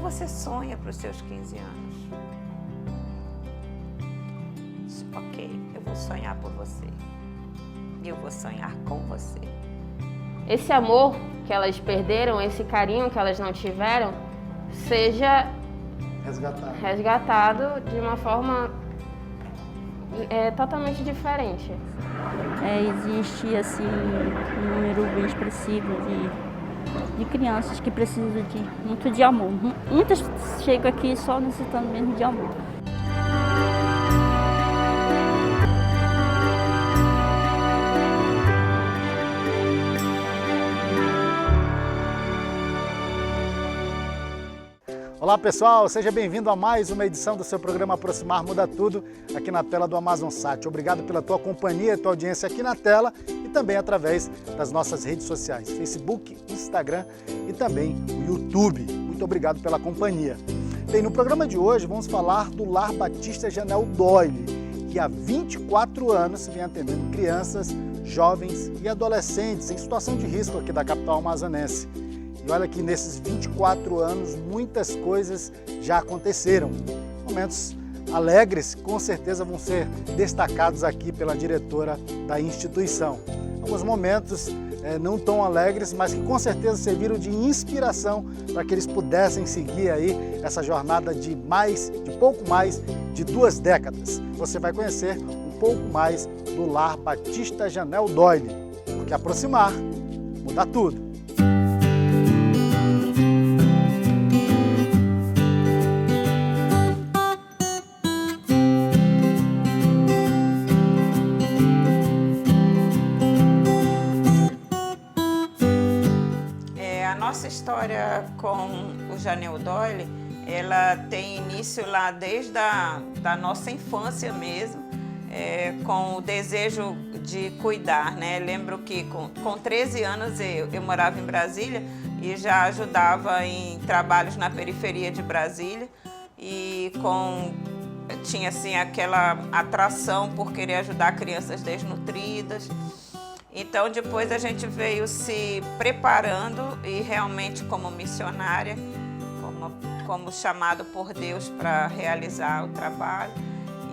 você sonha para os seus 15 anos? Ok, eu vou sonhar por você. E eu vou sonhar com você. Esse amor que elas perderam, esse carinho que elas não tiveram, seja resgatado de uma forma totalmente diferente. Existe assim, um número bem expressivo de crianças que precisam muito de amor. Muitas chegam aqui só necessitando mesmo de amor. Olá pessoal, seja bem-vindo a mais uma edição do seu programa Aproximar Muda Tudo, aqui na tela do AmazonSat. Obrigado pela tua companhia, tua audiência aqui na tela e também através das nossas redes sociais, Facebook, Instagram e também o YouTube. Muito obrigado pela companhia. Bem, no programa de hoje vamos falar do Lar Batista Janel Doyle, que há 24 anos vem atendendo crianças, jovens e adolescentes em situação de risco aqui da capital amazonense. E olha que nesses 24 anos muitas coisas já aconteceram. Momentos alegres com certeza vão ser destacados aqui pela diretora da instituição. Alguns momentos não tão alegres, mas que com certeza serviram de inspiração para que eles pudessem seguir aí essa jornada de pouco mais de 2 décadas. Você vai conhecer um pouco mais do Lar Batista Janel Doyle, porque aproximar muda tudo. Nossa história com o Janel Doyle, ela tem início lá desde da nossa infância mesmo, com o desejo de cuidar, né? Lembro que com 13 anos eu morava em Brasília e já ajudava em trabalhos na periferia de Brasília e tinha assim aquela atração por querer ajudar crianças desnutridas. Então, depois a gente veio se preparando e realmente como missionária, como chamado por Deus para realizar o trabalho.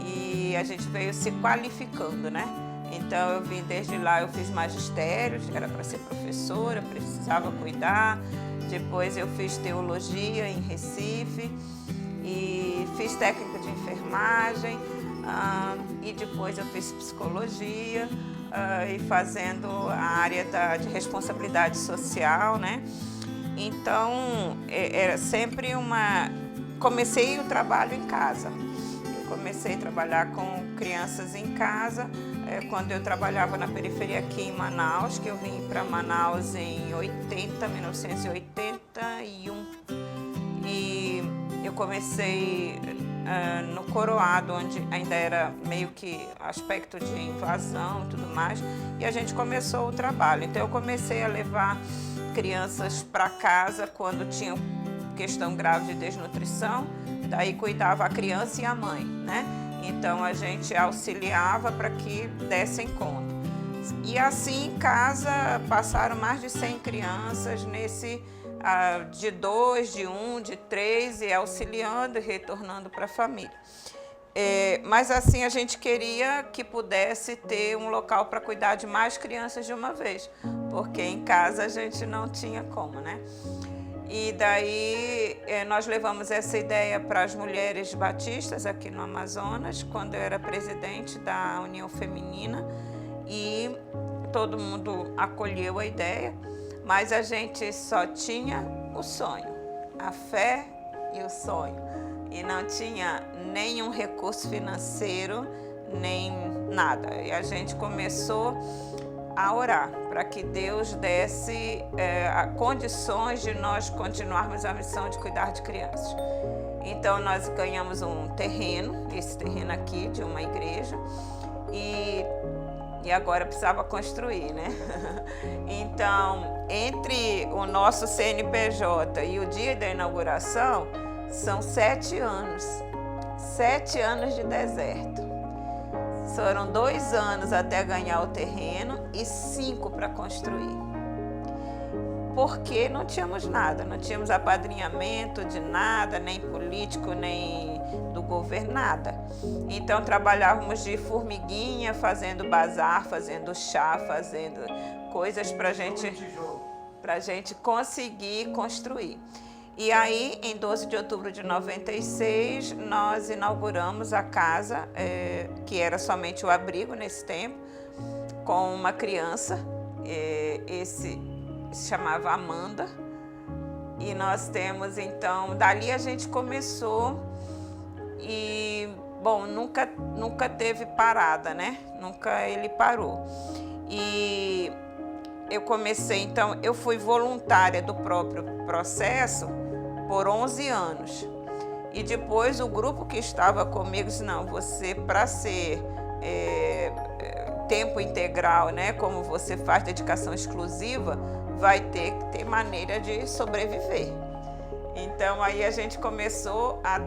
E a gente veio se qualificando, né? Então, eu vim desde lá, eu fiz magistério, era para ser professora, precisava cuidar. Depois eu fiz teologia em Recife e fiz técnica de enfermagem e depois eu fiz psicologia. E fazendo a área de responsabilidade social, né? Então, era sempre comecei o trabalho em casa. Eu comecei a trabalhar com crianças em casa, quando eu trabalhava na periferia aqui em Manaus, que eu vim para Manaus em 1981. E eu comecei no Coroado, onde ainda era meio que aspecto de invasão e tudo mais, e a gente começou o trabalho. Então eu comecei a levar crianças para casa quando tinha questão grave de desnutrição, daí cuidava a criança e a mãe, né? Então a gente auxiliava para que dessem conta. E assim em casa passaram mais de 100 crianças de 2, de 1, de 3, e auxiliando e retornando para a família. Mas assim a gente queria que pudesse ter um local para cuidar de mais crianças de uma vez, porque em casa a gente não tinha como, né? E daí nós levamos essa ideia para as mulheres batistas aqui no Amazonas, quando eu era presidente da União Feminina, e todo mundo acolheu a ideia. Mas a gente só tinha o sonho, a fé e o sonho. E não tinha nenhum recurso financeiro, nem nada. E a gente começou a orar para que Deus desse condições de nós continuarmos a missão de cuidar de crianças. Então nós ganhamos um terreno, esse terreno aqui de uma igreja, e agora precisava construir, né? Então, entre o nosso CNPJ e o dia da inauguração, são 7 anos. 7 anos de deserto. Foram 2 anos até ganhar o terreno e 5 para construir. porque não tínhamos nada, não tínhamos apadrinhamento de nada, nem político, nem do governo, nada. Então trabalhávamos de formiguinha, fazendo bazar, fazendo chá, fazendo coisas para gente conseguir construir. E aí, em 12 de outubro de 96, nós inauguramos a casa, que era somente o abrigo nesse tempo, com uma criança, se chamava Amanda. E nós temos, então, dali a gente começou e, bom, nunca teve parada, né? Nunca ele parou. E eu comecei, então, eu fui voluntária do próprio processo por 11 anos. E depois o grupo que estava comigo disse, não, você para ser tempo integral, né, como você faz dedicação exclusiva, vai ter que ter maneira de sobreviver. Então aí a gente começou a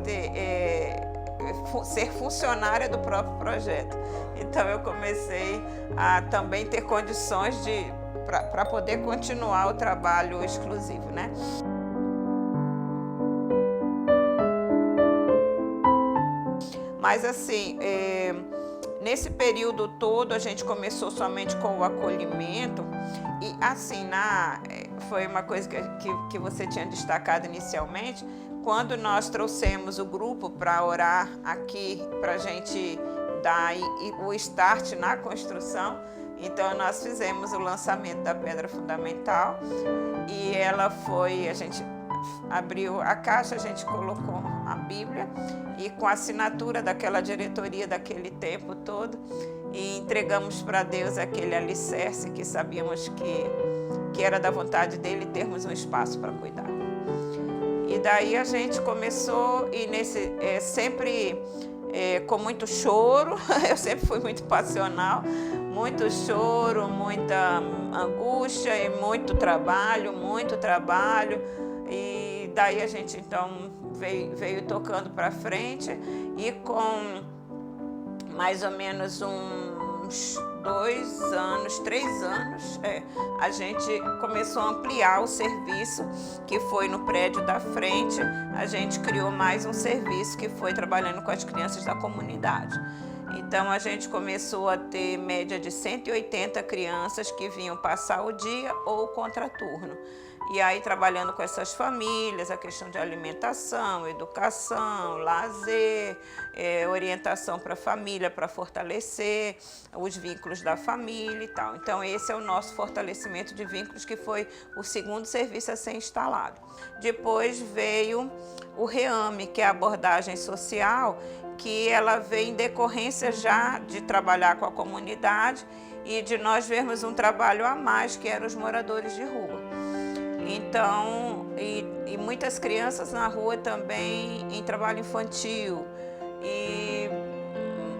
ser funcionária do próprio projeto. Então eu comecei a também ter condições para poder continuar o trabalho exclusivo, né? Mas assim, nesse período todo a gente começou somente com o acolhimento e assim, foi uma coisa que você tinha destacado inicialmente, quando nós trouxemos o grupo para orar aqui, para a gente dar o start na construção, então nós fizemos o lançamento da pedra fundamental e a gente abriu a caixa, a gente colocou a Bíblia e com a assinatura daquela diretoria daquele tempo todo e entregamos para Deus aquele alicerce que sabíamos que era da vontade dele termos um espaço para cuidar. E daí a gente começou e sempre com muito choro, eu sempre fui muito passional, muito choro, muita angústia e muito trabalho. E daí a gente então veio tocando para frente e com mais ou menos uns 3 anos, a gente começou a ampliar o serviço que foi no prédio da frente. A gente criou mais um serviço que foi trabalhando com as crianças da comunidade. Então a gente começou a ter média de 180 crianças que vinham passar o dia ou contraturno. E aí trabalhando com essas famílias, a questão de alimentação, educação, lazer, orientação para a família, para fortalecer os vínculos da família e tal. Então esse é o nosso fortalecimento de vínculos, que foi o segundo serviço a ser instalado. Depois veio o REAME, que é a abordagem social, que ela veio em decorrência já de trabalhar com a comunidade e de nós vermos um trabalho a mais, que eram os moradores de rua. Então, e muitas crianças na rua também em trabalho infantil e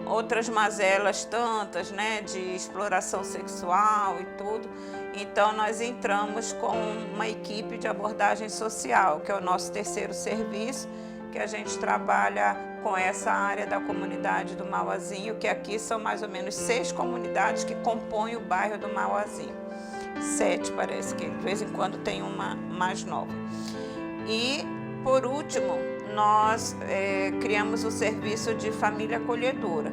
outras mazelas tantas, né, de exploração sexual e tudo. Então, nós entramos com uma equipe de abordagem social, que é o nosso terceiro serviço, que a gente trabalha com essa área da comunidade do Mauazinho, que aqui são mais ou menos 6 comunidades que compõem o bairro do Mauazinho. 7, parece que de vez em quando tem uma mais nova. E, por último, nós criamos o serviço de família acolhedora.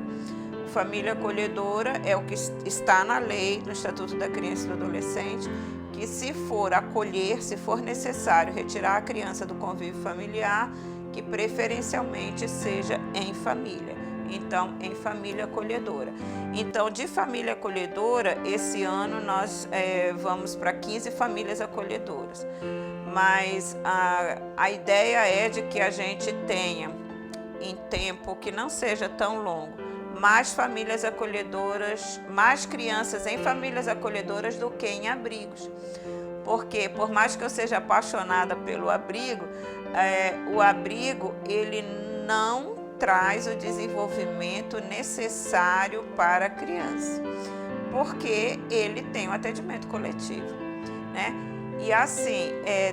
Família acolhedora é o que está na lei, no Estatuto da Criança e do Adolescente, que se for acolher, se for necessário retirar a criança do convívio familiar, que preferencialmente seja em família. Então, em família acolhedora. Então, de família acolhedora, esse ano nós vamos para 15 famílias acolhedoras. Mas a ideia é de que a gente tenha, em tempo que não seja tão longo, mais famílias acolhedoras, mais crianças em famílias acolhedoras do que em abrigos. Porque, por mais que eu seja apaixonada pelo abrigo, o abrigo, ele não traz o desenvolvimento necessário para a criança, porque ele tem um atendimento coletivo, né? E assim,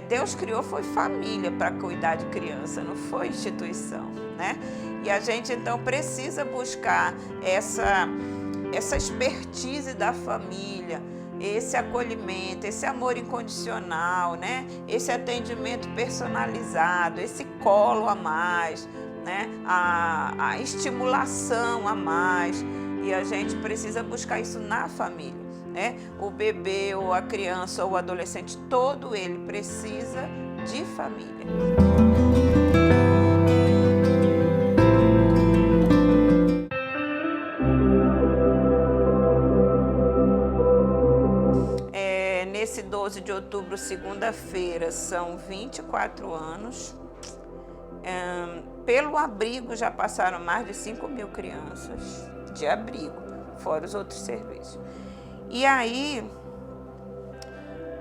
Deus criou foi família para cuidar de criança, não foi instituição, né? E a gente então precisa buscar essa expertise da família, esse acolhimento, esse amor incondicional, né? Esse atendimento personalizado, esse colo a mais, né? A estimulação a mais. E a gente precisa buscar isso na família, né? O bebê ou a criança ou o adolescente, todo ele precisa de família. Nesse 12 de outubro, segunda-feira, são 24 anos. Pelo abrigo já passaram mais de 5.000 crianças de abrigo, fora os outros serviços. E aí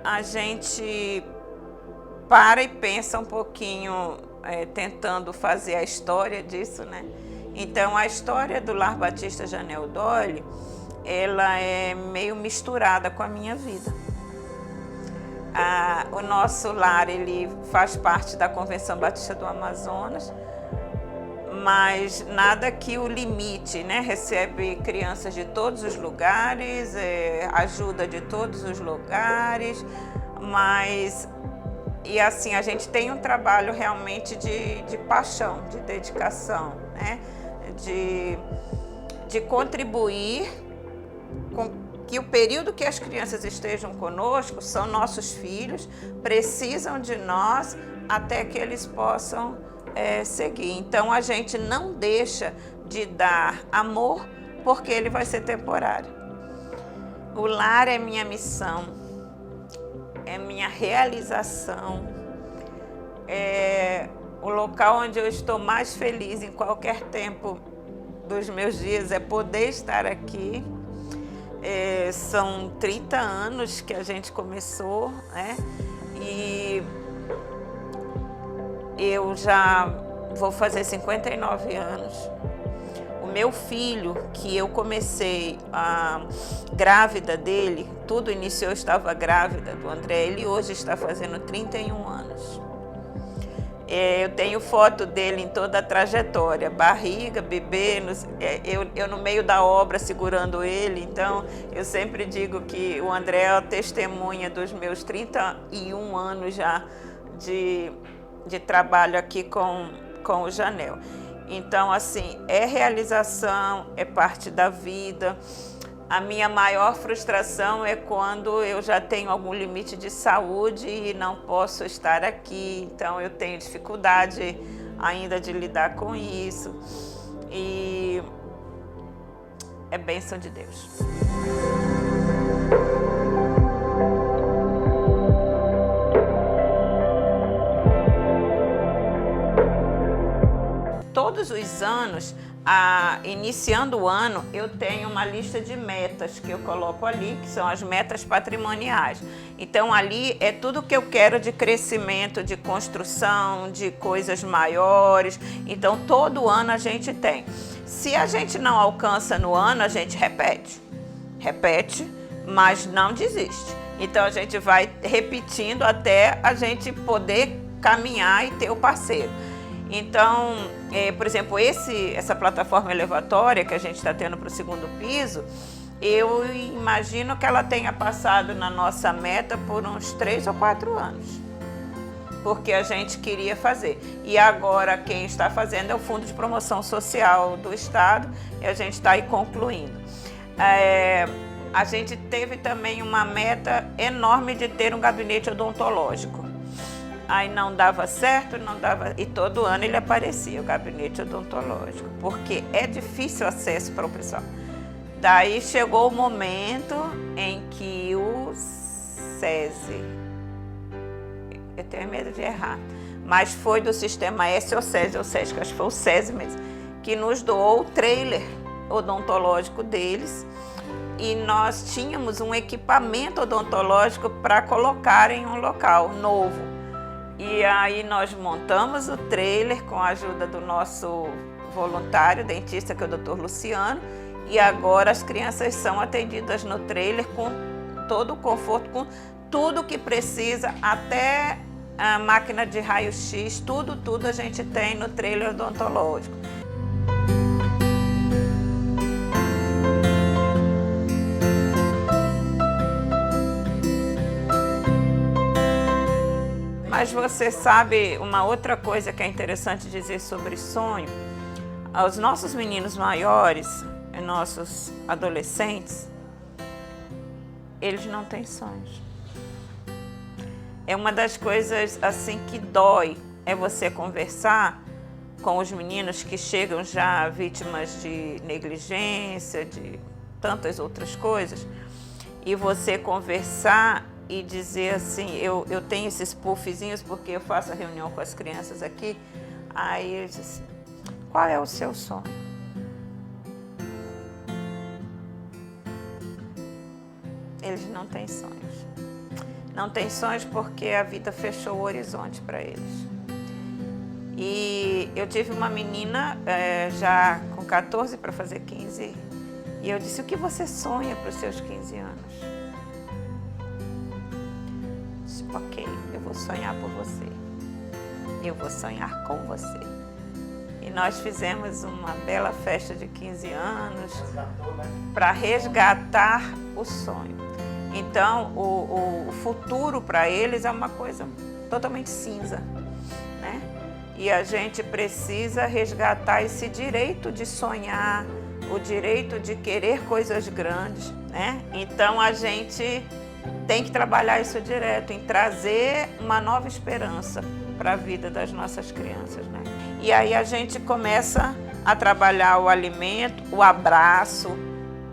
a gente para e pensa um pouquinho, tentando fazer a história disso, né? Então a história do Lar Batista Janel Dolly, ela é meio misturada com a minha vida. O nosso lar, ele faz parte da Convenção Batista do Amazonas, mas nada que o limite, né? Recebe crianças de todos os lugares, ajuda de todos os lugares, mas... E assim, a gente tem um trabalho realmente de paixão, de dedicação, né? De contribuir com que o período que as crianças estejam conosco são nossos filhos, precisam de nós até que eles possam seguir. Então, a gente não deixa de dar amor porque ele vai ser temporário. O lar é minha missão, é minha realização, é o local onde eu estou mais feliz em qualquer tempo dos meus dias, é poder estar aqui. São 30 anos que a gente começou, né? E eu já vou fazer 59 anos. O meu filho, que eu comecei grávida dele, tudo iniciou, eu estava grávida do André, ele hoje está fazendo 31 anos. Eu tenho foto dele em toda a trajetória, barriga, bebê, eu no meio da obra segurando ele. Então eu sempre digo que o André é a testemunha dos meus 31 anos já de trabalho aqui com o Janel. Então, assim, é realização, é parte da vida. A minha maior frustração é quando eu já tenho algum limite de saúde e não posso estar aqui. Então, eu tenho dificuldade ainda de lidar com isso. E é bênção de Deus. Todos os anos, iniciando o ano, eu tenho uma lista de metas que eu coloco ali, que são as metas patrimoniais. Então, ali é tudo que eu quero de crescimento, de construção, de coisas maiores. Então, todo ano a gente tem. Se a gente não alcança no ano, a gente repete, mas não desiste. Então, a gente vai repetindo até a gente poder caminhar e ter o parceiro. Então, por exemplo, essa plataforma elevatória que a gente está tendo para o 2º piso, eu imagino que ela tenha passado na nossa meta por uns 3 ou 4 anos, porque a gente queria fazer. E agora quem está fazendo é o Fundo de Promoção Social do Estado, e a gente está aí concluindo. A gente teve também uma meta enorme de ter um gabinete odontológico. Aí não dava certo, e todo ano ele aparecia, o gabinete odontológico, porque é difícil o acesso para o pessoal. Daí chegou o momento em que o SESI, eu tenho medo de errar, mas foi do sistema S ou SESI, acho que foi o SESI mesmo, que nos doou o trailer odontológico deles, e nós tínhamos um equipamento odontológico para colocar em um local novo. E aí nós montamos o trailer com a ajuda do nosso voluntário, dentista, que é o Dr. Luciano, e agora as crianças são atendidas no trailer com todo o conforto, com tudo que precisa, até a máquina de raio-x, tudo a gente tem no trailer odontológico. Mas você sabe uma outra coisa que é interessante dizer sobre sonho? Os nossos meninos maiores, nossos adolescentes, eles não têm sonhos. É uma das coisas assim que dói, é você conversar com os meninos que chegam já vítimas de negligência, de tantas outras coisas, e você conversar e dizer assim, eu tenho esses puffzinhos porque eu faço a reunião com as crianças aqui, aí eu disse assim, qual é o seu sonho? Eles não têm sonhos. Não têm sonhos porque a vida fechou o horizonte para eles. E eu tive uma menina já com 14 para fazer 15, e eu disse, o que você sonha para os seus 15 anos? Disse, ok, eu vou sonhar por você. Eu vou sonhar com você. E nós fizemos uma bela festa de 15 anos para resgatar o sonho. Então, o futuro para eles é uma coisa totalmente cinza, né? E a gente precisa resgatar esse direito de sonhar, o direito de querer coisas grandes, né? Então, a gente tem que trabalhar isso direto, em trazer uma nova esperança para a vida das nossas crianças, né? E aí a gente começa a trabalhar o alimento, o abraço,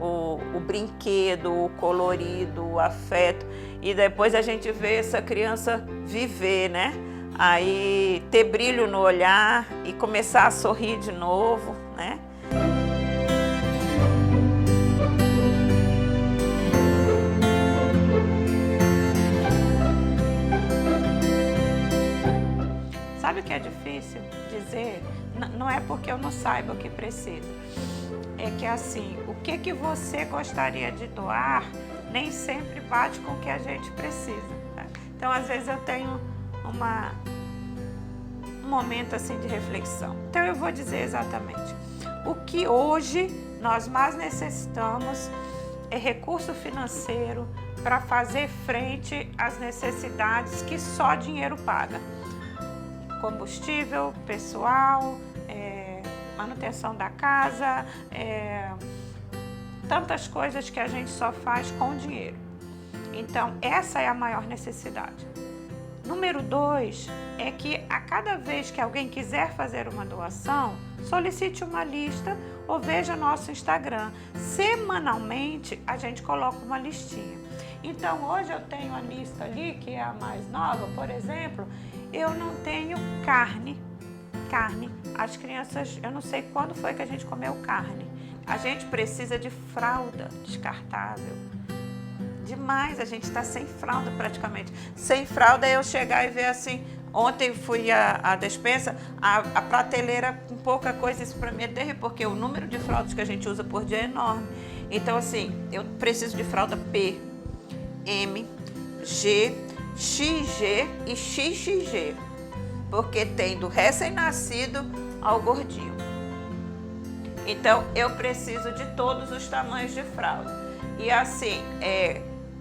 o brinquedo, o colorido, o afeto, e depois a gente vê essa criança viver, né? Aí ter brilho no olhar e começar a sorrir de novo, né? Sabe o que é difícil dizer? Não é porque eu não saiba o que preciso. É que assim, o que você gostaria de doar nem sempre bate com o que a gente precisa. Tá? Então, às vezes eu tenho um momento assim de reflexão. Então, eu vou dizer exatamente. O que hoje nós mais necessitamos é recurso financeiro para fazer frente às necessidades que só dinheiro paga. Combustível, pessoal, manutenção da casa, tantas coisas que a gente só faz com dinheiro. Então, essa é a maior necessidade. Número 2 é que a cada vez que alguém quiser fazer uma doação, solicite uma lista ou veja nosso Instagram. Semanalmente, a gente coloca uma listinha. Então, hoje eu tenho a lista ali, que é a mais nova, por exemplo, eu não tenho carne. As crianças, eu não sei quando foi que a gente comeu carne. A gente precisa de fralda descartável. Demais, a gente está sem fralda praticamente. Sem fralda é eu chegar e ver assim, ontem fui à despensa, a prateleira com pouca coisa, isso para mim é terrível, porque o número de fraldas que a gente usa por dia é enorme. Então assim, eu preciso de fralda P, M, G, XG e XXG, porque tem do recém-nascido ao gordinho. Então, eu preciso de todos os tamanhos de fralda. E assim,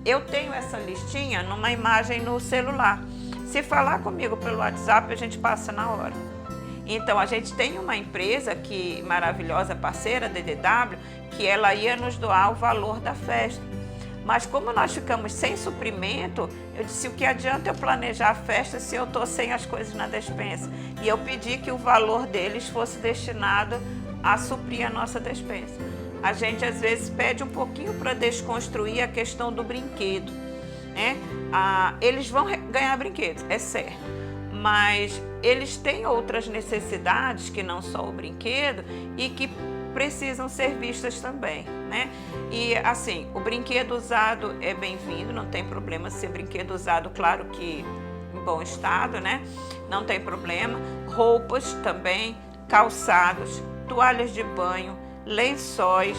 eu tenho essa listinha numa imagem no celular. Se falar comigo pelo WhatsApp, a gente passa na hora. Então, a gente tem uma empresa maravilhosa, parceira, DDW, que ela ia nos doar o valor da festa. Mas como nós ficamos sem suprimento, eu disse, o que adianta eu planejar a festa se eu estou sem as coisas na despensa? E eu pedi que o valor deles fosse destinado a suprir a nossa despensa. A gente, às vezes, pede um pouquinho para desconstruir a questão do brinquedo, né? Eles vão ganhar brinquedos, é certo. Mas eles têm outras necessidades que não só o brinquedo e que precisam ser vistas também, né? E assim, o brinquedo usado é bem-vindo, não tem problema ser brinquedo usado, claro que em bom estado, né? Não tem problema. Roupas também, calçados, toalhas de banho, lençóis,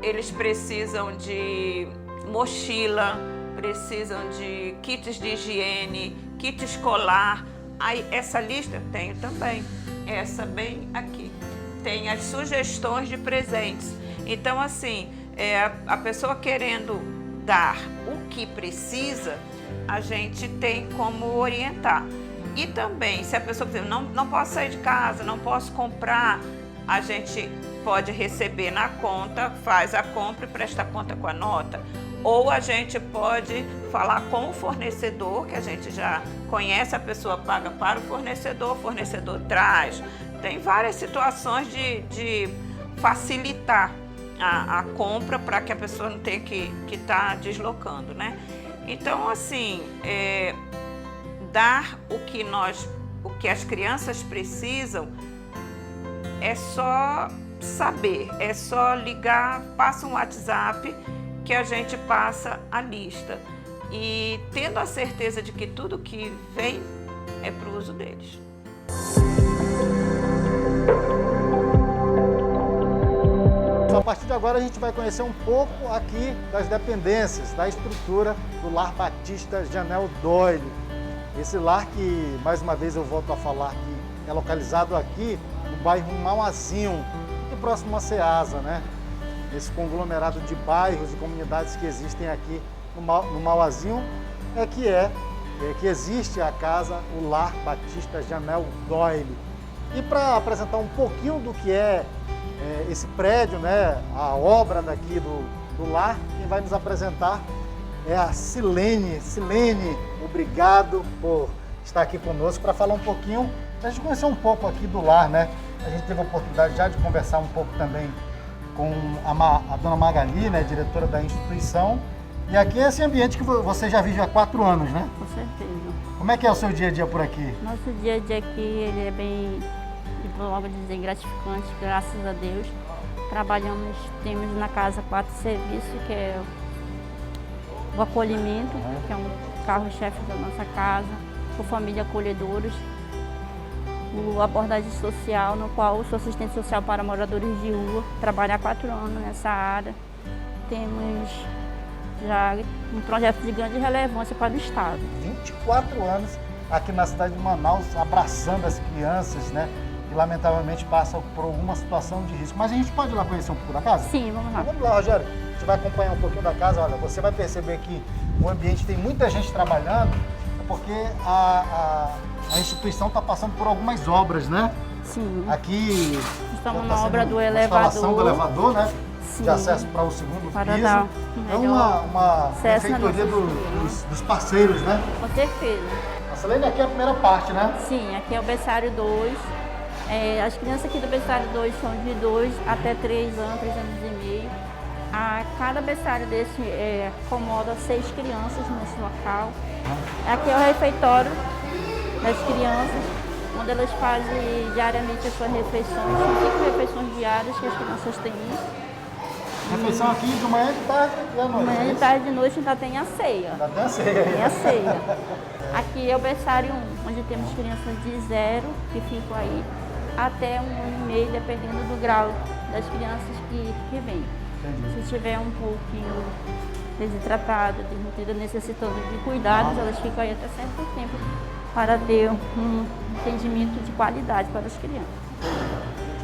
eles precisam de mochila, precisam de kits de higiene, kit escolar. Aí, essa lista eu tenho também, essa bem aqui. Tem as sugestões de presentes. Então, assim, a pessoa querendo dar o que precisa, a gente tem como orientar. E também, se a pessoa, por exemplo, não posso sair de casa, não posso comprar, a gente pode receber na conta, faz a compra e presta conta com a nota. Ou a gente pode falar com o fornecedor, que a gente já conhece, a pessoa paga para o fornecedor traz. Tem várias situações de facilitar a compra para que a pessoa não tenha que estar deslocando, né? Então, assim, dar o que as crianças precisam é só saber, é só ligar, passa um WhatsApp que a gente passa a lista. E tendo a certeza de que tudo que vem é para o uso deles. A partir de agora a gente vai conhecer um pouco aqui das dependências, da estrutura do Lar Batista Janel Doyle. Esse lar que, mais uma vez eu volto a falar, que é localizado aqui no bairro Mauazinho, e próximo a Ceasa, né? Esse conglomerado de bairros e comunidades que existem aqui no Mauazinho que existe a casa, o Lar Batista Janel Doyle. E para apresentar um pouquinho do que é esse prédio, né, a obra daqui do lar, quem vai nos apresentar é a Silene. Silene, obrigado por estar aqui conosco para falar um pouquinho, para a gente conhecer um pouco aqui do lar, né? A gente teve a oportunidade já de conversar um pouco também com a dona Magali, né, diretora da instituição. E aqui é esse ambiente que você já vive há 4 anos, né? Com certeza. Como é que é o seu dia a dia por aqui? Nosso dia a dia aqui ele é bem, logo dizer, gratificante, graças a Deus. Temos na casa 4 serviços, que é o acolhimento, que é um carro-chefe da nossa casa, o Família Acolhedores, o abordagem social, no qual eu sou assistente social para moradores de rua, trabalho há 4 anos nessa área. Temos já um projeto de grande relevância para o Estado. 24 anos aqui na cidade de Manaus, abraçando as crianças, né? Que lamentavelmente passam por alguma situação de risco. Mas a gente pode ir lá conhecer um pouco da casa? Sim, vamos lá. Então, vamos lá, Rogério. A gente vai acompanhar um pouquinho da casa. Olha, você vai perceber que o ambiente tem muita gente trabalhando, porque a instituição está passando por algumas obras, né? Sim. Aqui estamos na obra do elevador. Instalação do elevador, né? Sim. De acesso para o segundo Para piso. dar É uma benfeitoria dos parceiros, né? Com certeza. A Silene, aqui é a primeira parte, né? Sim, aqui é o berçário 2. As crianças aqui do berçário 2 são de 2 até 3 anos, 3 anos e meio. Cada berçário desse acomoda 6 crianças nesse local. Aqui é o refeitório das crianças, onde elas fazem diariamente as suas refeições. São 5 refeições diárias que as crianças têm. Refeição aqui de manhã, de tarde e à noite. Manhã, de tarde e de noite ainda tem a ceia. Ainda tem a ceia. Tem a ceia. Aqui é o berçário 1, onde temos crianças de 0, que ficam aí, até 1 ano e meio, dependendo do grau das crianças que vêm. Se tiver um pouquinho desidratada, desnutrida, necessitando de cuidados, elas ficam aí até certo tempo para ter um atendimento de qualidade para as crianças.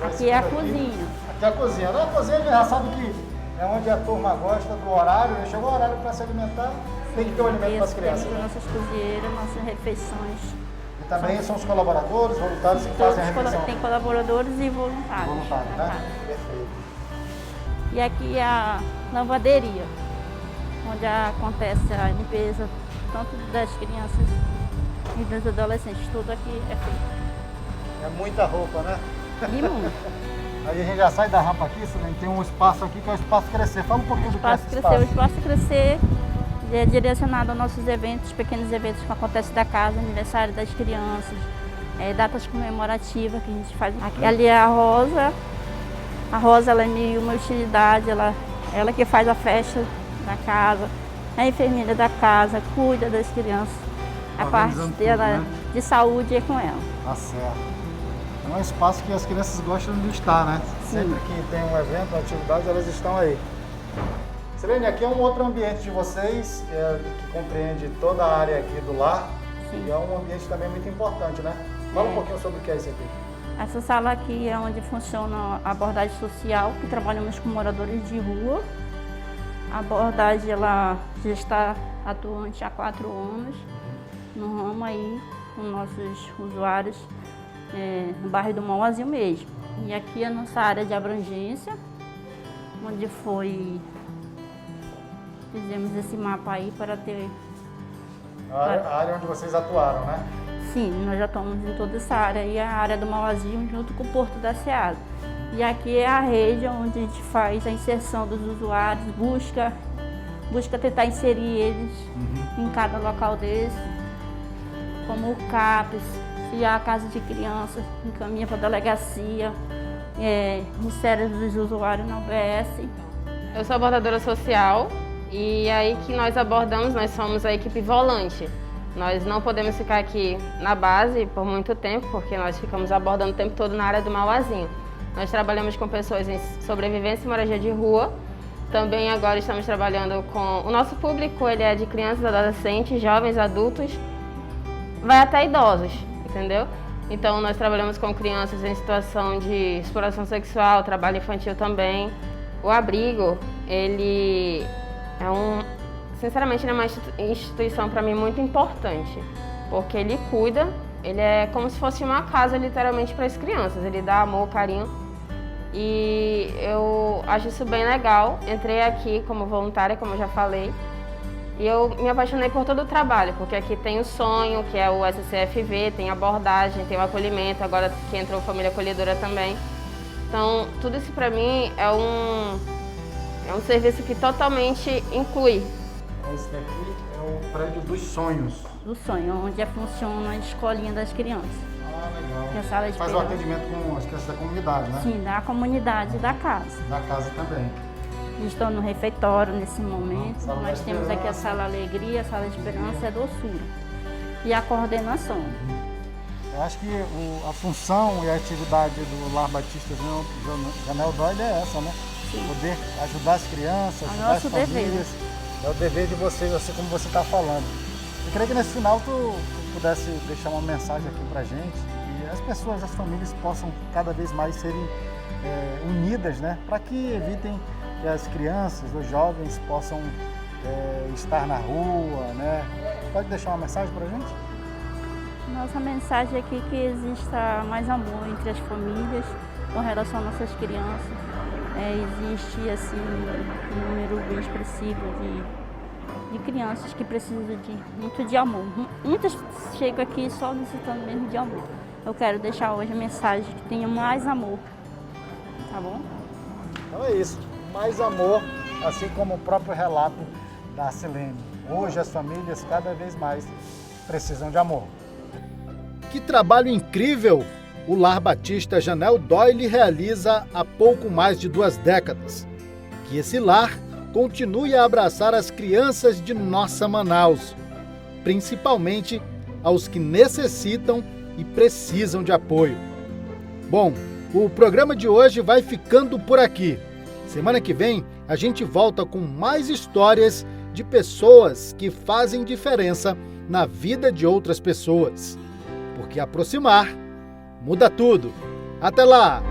Aqui é a cozinha. Aqui é a cozinha. Na cozinha a gente já sabe que é onde a turma gosta do horário, né? Chegou o horário para se alimentar, tem que ter o alimento para as crianças. Temos nossas cozinheiras, nossas refeições. E também são os colaboradores, voluntários que fazem a refeição. Tem colaboradores e voluntários. Voluntários, né? Perfeito. E aqui é a lavanderia, onde acontece a limpeza tanto das crianças e dos adolescentes. Tudo aqui é feito. É muita roupa, né? E muito. Aí a gente já sai da rampa aqui, tem um espaço aqui que é o Espaço Crescer. Fala um pouquinho do que é esse espaço. O Espaço Crescer é direcionado aos nossos eventos, pequenos eventos que acontecem da casa, aniversário das crianças, datas comemorativas que a gente faz. Aqui, ali é a Rosa. A Rosa, ela é meio uma utilidade, ela que faz a festa da casa, é a enfermeira da casa, cuida das crianças. A parte dela, tudo, né? De saúde é com ela. Tá certo. É um espaço que as crianças gostam de estar, né? Sim. Sempre que tem um evento, uma atividade, elas estão aí. Silene, aqui é um outro ambiente de vocês, que compreende toda a área aqui do lar. Sim. E é um ambiente também muito importante, né? Fala um pouquinho sobre o que é isso aqui. Essa sala aqui é onde funciona a abordagem social, que trabalhamos com moradores de rua. A abordagem ela já está atuante há 4 anos no ramo aí com nossos usuários no bairro do Mauazinho mesmo. E aqui é a nossa área de abrangência, onde fizemos esse mapa aí para ter... A área onde vocês atuaram, né? Sim, nós já estamos em toda essa área aí, a área do Mauazinho junto com o Porto da Seara. E aqui é a rede onde a gente faz a inserção dos usuários, busca tentar inserir eles em cada local desse, como o CAPES, se há casa de crianças, encaminha para a delegacia, insere os usuários na UBS. Eu sou abordadora social e aí que nós abordamos, nós somos a equipe volante. Nós não podemos ficar aqui na base por muito tempo, porque nós ficamos abordando o tempo todo na área do Mauazinho. Nós trabalhamos com pessoas em sobrevivência e moradia de rua. Também agora estamos trabalhando com... O nosso público ele é de crianças, adolescentes, jovens, adultos, vai até idosos, entendeu? Então nós trabalhamos com crianças em situação de exploração sexual, trabalho infantil também. O abrigo, ele é sinceramente, ele é uma instituição para mim muito importante, porque ele cuida, ele é como se fosse uma casa literalmente para as crianças, ele dá amor, carinho. E eu acho isso bem legal. Entrei aqui como voluntária, como eu já falei, e eu me apaixonei por todo o trabalho, porque aqui tem o sonho, que é o SCFV, tem a abordagem, tem o acolhimento, agora que entrou família acolhedora também. Então, tudo isso para mim é um serviço que totalmente inclui. Esse daqui é o prédio dos sonhos. Do sonho, onde funciona a escolinha das crianças. Legal. Que é a sala de Faz o esperança. atendimento com as crianças da comunidade, né? Sim, da comunidade da casa. Da casa também. Estou no refeitório nesse momento. Sala da Nós temos aqui a sala Alegria, a sala de Esperança e a doçura. E a coordenação. Eu acho que a função e a atividade do Lar Batista Janel Doyle é essa, né? Sim. Poder ajudar as crianças, ajudar as nosso dever. famílias. É o dever de vocês, assim como você está falando. Eu queria que nesse final tu pudesse deixar uma mensagem aqui pra gente, que as pessoas, as famílias possam cada vez mais serem unidas, né? Para que evitem que as crianças, os jovens possam estar na rua, né? Pode deixar uma mensagem pra gente? Nossa mensagem aqui é que exista mais amor entre as famílias com relação às nossas crianças. Existe assim, um número bem expressivo de crianças que precisam muito de amor. Muitas chegam aqui só necessitando mesmo de amor. Eu quero deixar hoje a mensagem que tenha mais amor, tá bom? Então é isso, mais amor, assim como o próprio relato da Silene. Hoje as famílias cada vez mais precisam de amor. Que trabalho incrível o Lar Batista Janel Doyle realiza há pouco mais de 2 décadas. Que esse lar continue a abraçar as crianças de nossa Manaus, principalmente aos que necessitam e precisam de apoio. Bom, o programa de hoje vai ficando por aqui. Semana que vem a gente volta com mais histórias de pessoas que fazem diferença na vida de outras pessoas. Porque aproximar muda tudo. Até lá!